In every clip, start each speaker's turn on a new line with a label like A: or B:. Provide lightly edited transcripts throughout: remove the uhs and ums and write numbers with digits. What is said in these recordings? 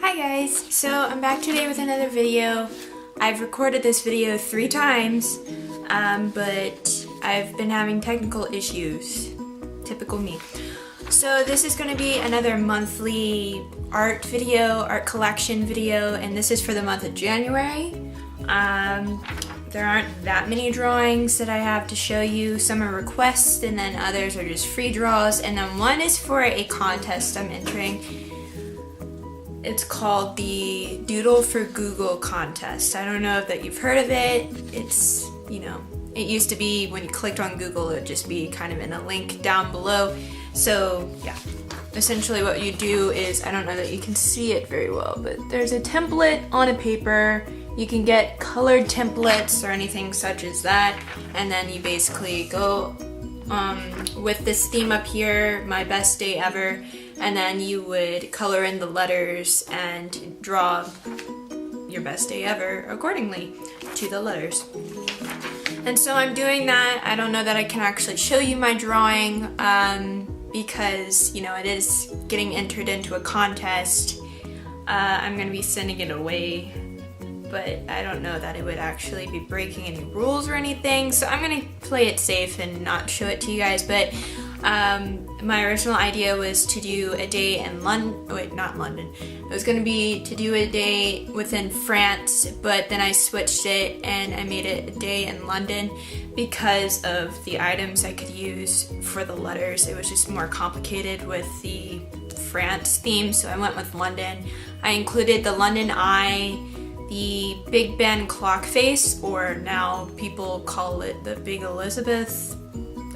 A: Hi guys, so I'm back today with another video. I've recorded this video 3 times, but I've been having technical issues. Typical me. So this is going to be another monthly art video, art collection video, and this is for the month of January. There aren't that many drawings that I have to show you. Some are requests and then others are just free draws, and then one is for a contest I'm entering. It's called the Doodle for Google contest. I don't know if you've heard of it. It's, you know, it used to be when you clicked on Google, it would just be kind of in a link down below. So yeah, essentially what you do is, I don't know that you can see it very well, but there's a template on a paper. You can get colored templates or anything such as that, and then you basically go with this theme up here, my best day ever, and then you would color in the letters and draw your best day ever accordingly to the letters. And so I'm doing that. I don't know that I can actually show you my drawing because, you know, it is getting entered into a contest. I'm going to be sending it away, but I don't know that it would actually be breaking any rules or anything, so I'm gonna play it safe and not show it to you guys. But my original idea was to do a day in London. Wait, not London. It was gonna be to do a day within France, but then I switched it and I made it a day in London because of the items I could use for the letters. It was just more complicated with the France theme, so I went with London. I included the London Eye, the Big Ben clock face, or now people call it the Big Elizabeth.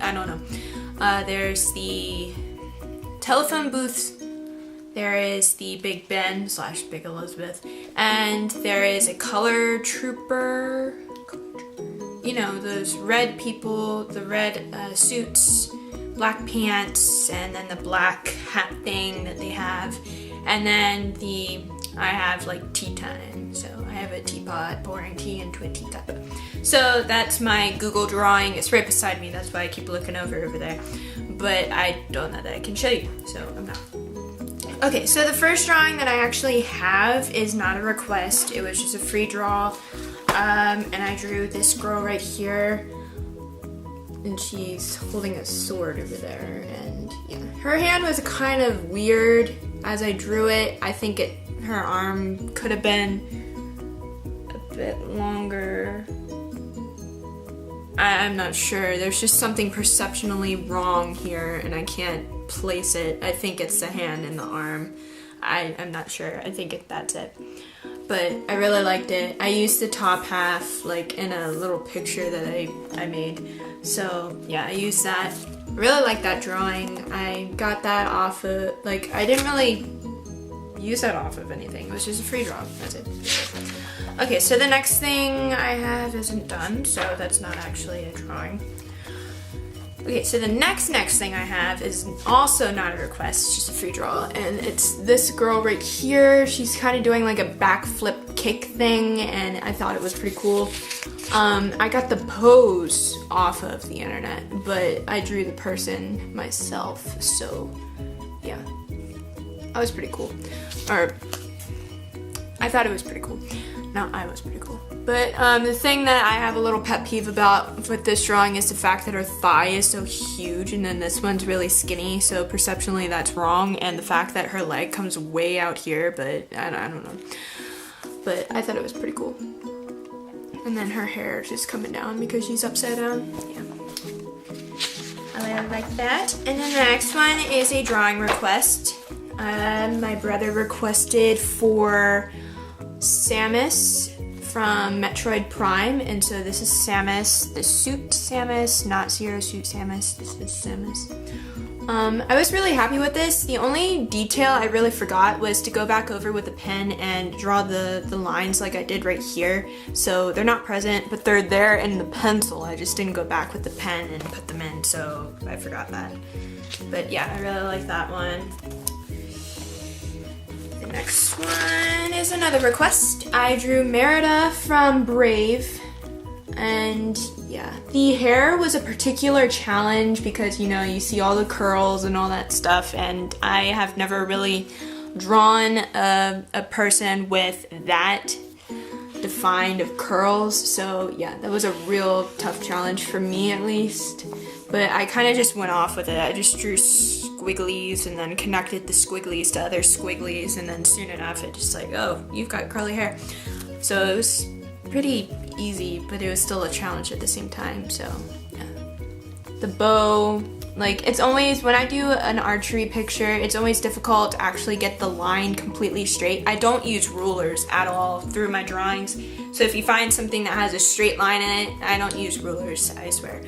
A: I don't know. There's the telephone booth. There is the Big Ben / Big Elizabeth, and there is a color trooper. You know, those red people, the red suits, black pants, and then the black hat thing that they have, and then I have like tea time, so I have a teapot pouring tea into a teacup. So that's my Google drawing. It's right beside me, that's why I keep looking over there. But I don't know that I can show you, so I'm not. Okay, so the first drawing that I actually have is not a request. It was just a free draw, and I drew this girl right here, and she's holding a sword over there, and yeah. Her hand was kind of weird as I drew it. I think her arm could have been a bit longer. I'm not sure. There's just something perceptually wrong here and I can't place it. I think it's the hand and the arm. I'm not sure. I think that's it. But I really liked it. I used the top half like in a little picture that I made. So yeah, I used that. I really like that drawing. I got that off of, like, I didn't really use that off of anything. It was just a free draw. That's it. Okay, so the next thing I have isn't done, so that's not actually a drawing. Okay, so the next thing I have is also not a request, it's just a free draw, and it's this girl right here. She's kind of doing like a backflip kick thing, and I thought it was pretty cool. I got the pose off of the internet, but I drew the person myself, so yeah. That was pretty cool. Or, I thought it was pretty cool. No, I was pretty cool. But the thing that I have a little pet peeve about with this drawing is the fact that her thigh is so huge and then this one's really skinny, so perceptually that's wrong, and the fact that her leg comes way out here, but I don't know. But I thought it was pretty cool. And then her hair is just coming down because she's upside down. Yeah. I really like that. And then the next one is a drawing request. My brother requested for Samus from Metroid Prime, and so this is Samus, the suit Samus, not Zero Suit Samus, this is Samus. I was really happy with this. The only detail I really forgot was to go back over with a pen and draw the lines like I did right here. So they're not present, but they're there in the pencil. I just didn't go back with the pen and put them in, so I forgot that. But yeah, I really like that one. The next one is another request. I drew Merida from Brave, and yeah, the hair was a particular challenge because, you know, you see all the curls and all that stuff, and I have never really drawn a person with that defined of curls, so yeah, that was a real tough challenge for me at least. But I kind of just went off with it. I just drew squigglies and then connected the squigglies to other squigglies, and then soon enough it just like, oh, you've got curly hair. So it was pretty easy, but it was still a challenge at the same time. So yeah. The bow, like, it's always, when I do an archery picture, it's always difficult to actually get the line completely straight. I don't use rulers at all through my drawings. So if you find something that has a straight line in it, I don't use rulers, I swear.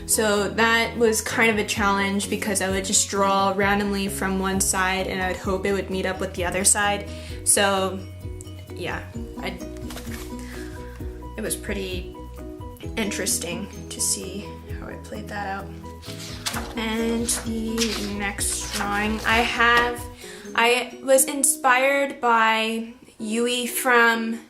A: So that was kind of a challenge because I would just draw randomly from one side and I would hope it would meet up with the other side. So yeah, it was pretty interesting to see how I played that out. And the next drawing I was inspired by Yui from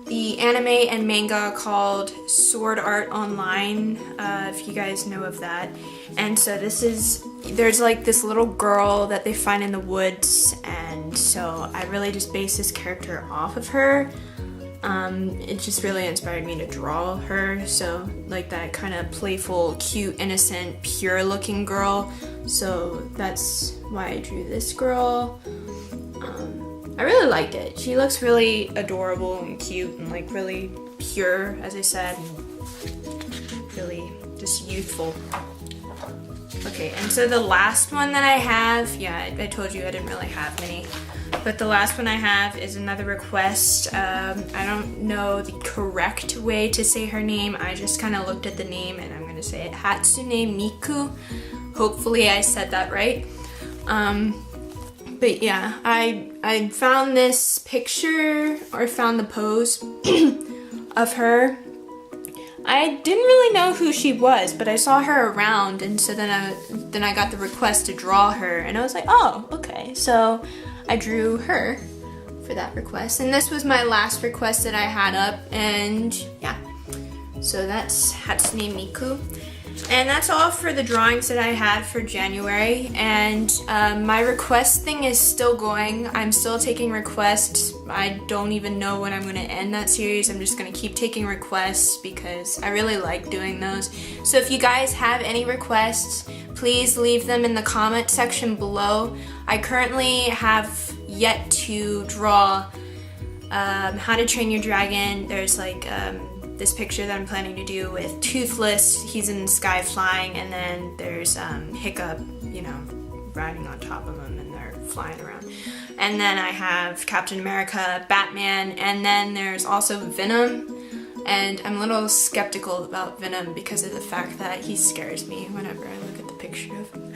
A: the anime and manga called Sword Art Online, if you guys know of that. And so there's like this little girl that they find in the woods, and so I really just based this character off of her. It just really inspired me to draw her, so like that kind of playful, cute, innocent, pure looking girl. So that's why I drew this girl. I really liked it. She looks really adorable and cute and like really pure, as I said, and really just youthful. Okay, and so the last one that I have, yeah, I told you I didn't really have many, but the last one I have is another request. I don't know the correct way to say her name. I just kind of looked at the name and I'm gonna say it, Hatsune Miku. Hopefully I said that right. But yeah, I found this picture, or found the pose of her. I didn't really know who she was, but I saw her around, and so then I got the request to draw her, and I was like, oh, okay. So I drew her for that request, and this was my last request that I had up, and yeah. So that's Hatsune Miku. And that's all for the drawings that I had for January, and my request thing is still going. I'm still taking requests. I don't even know when I'm going to end that series. I'm just going to keep taking requests because I really like doing those. So if you guys have any requests, please leave them in the comment section below. I currently have yet to draw How to Train Your Dragon. There's like this picture that I'm planning to do with Toothless, he's in the sky flying, and then there's Hiccup, you know, riding on top of him and they're flying around. And then I have Captain America, Batman, and then there's also Venom. And I'm a little skeptical about Venom because of the fact that he scares me whenever I look at the picture of him.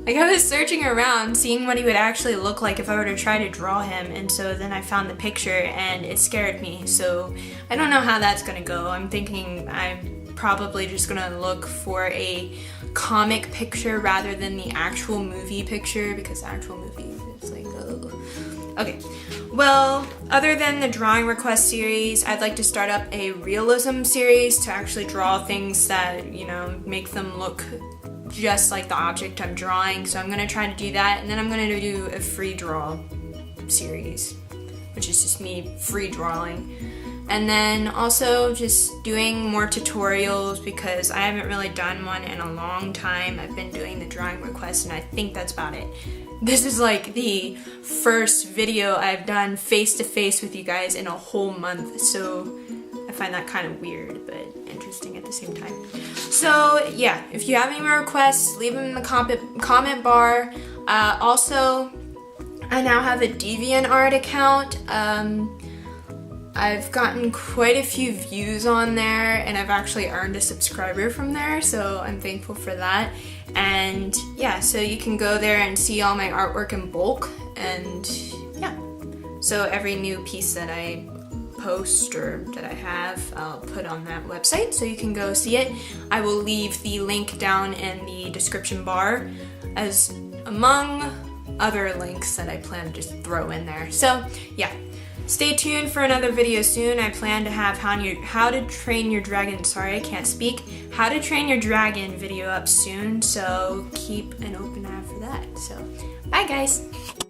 A: Like, I was searching around, seeing what he would actually look like if I were to try to draw him, and so then I found the picture and it scared me, so I don't know how that's gonna go. I'm thinking I'm probably just gonna look for a comic picture rather than the actual movie picture, because the actual movie is like, oh. Okay, well, other than the drawing request series, I'd like to start up a realism series to actually draw things that, you know, make them look just like the object I'm drawing. So I'm gonna try to do that, and then I'm gonna do a free draw series, which is just me free drawing. And then also just doing more tutorials because I haven't really done one in a long time. I've been doing the drawing requests and I think that's about it. This is like the first video I've done face-to-face with you guys in a whole month, so I find that kind of weird, but interesting at the same time. So yeah, if you have any more requests, leave them in the comment bar. Also, I now have a DeviantArt account. I've gotten quite a few views on there, and I've actually earned a subscriber from there, so I'm thankful for that. And yeah, so you can go there and see all my artwork in bulk, and yeah. So every new piece that I post or that I have, I'll put on that website so you can go see it. I will leave the link down in the description bar as among other links that I plan to just throw in there. So yeah, stay tuned for another video soon. I plan to have How to Train Your Dragon, sorry I can't speak, How to Train Your Dragon video up soon, so keep an open eye for that. So bye guys!